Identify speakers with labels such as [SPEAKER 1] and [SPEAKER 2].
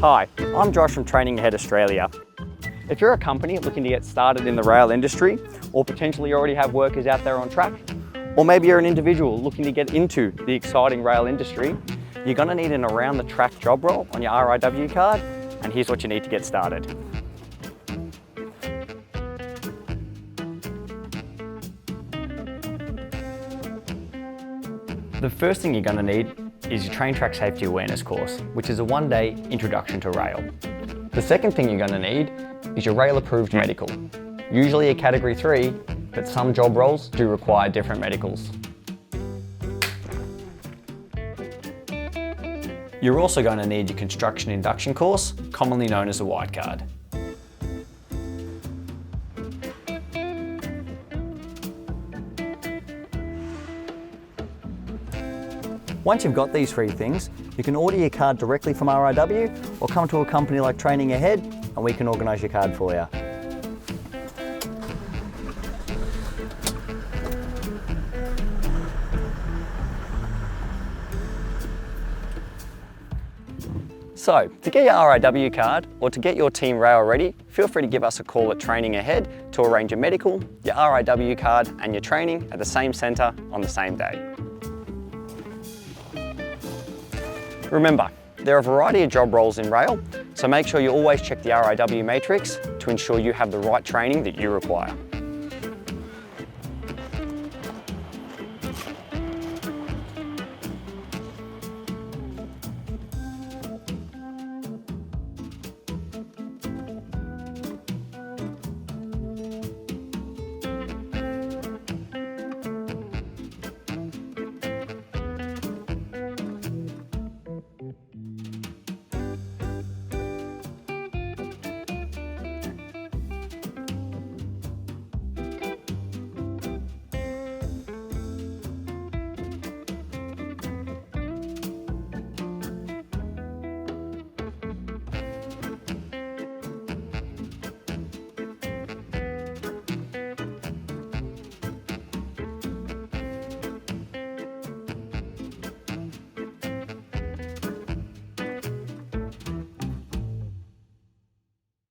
[SPEAKER 1] Hi, I'm Josh from Training Ahead Australia. If you're a company looking to get started in the rail industry, or potentially already have workers out there on track, or maybe you're an individual looking to get into the exciting rail industry, you're going to need an around the track job role on your RIW card, and here's what you need to get started. The first thing you're going to need is your Train Track Safety Awareness course, which is a one-day introduction to rail. The second thing you're going to need is your rail approved medical, usually a category 3, but some job roles do require different medicals. You're also going to need your construction induction course, commonly known as a white card. Once you've got these three things, you can order your card directly from RIW or come to a company like Training Ahead and we can organise your card for you. So, to get your RIW card or to get your team rail ready, feel free to give us a call at Training Ahead to arrange your medical, your RIW card and your training at the same centre on the same day. Remember, there are a variety of job roles in rail, so make sure you always check the RIW matrix to ensure you have the right training that you require.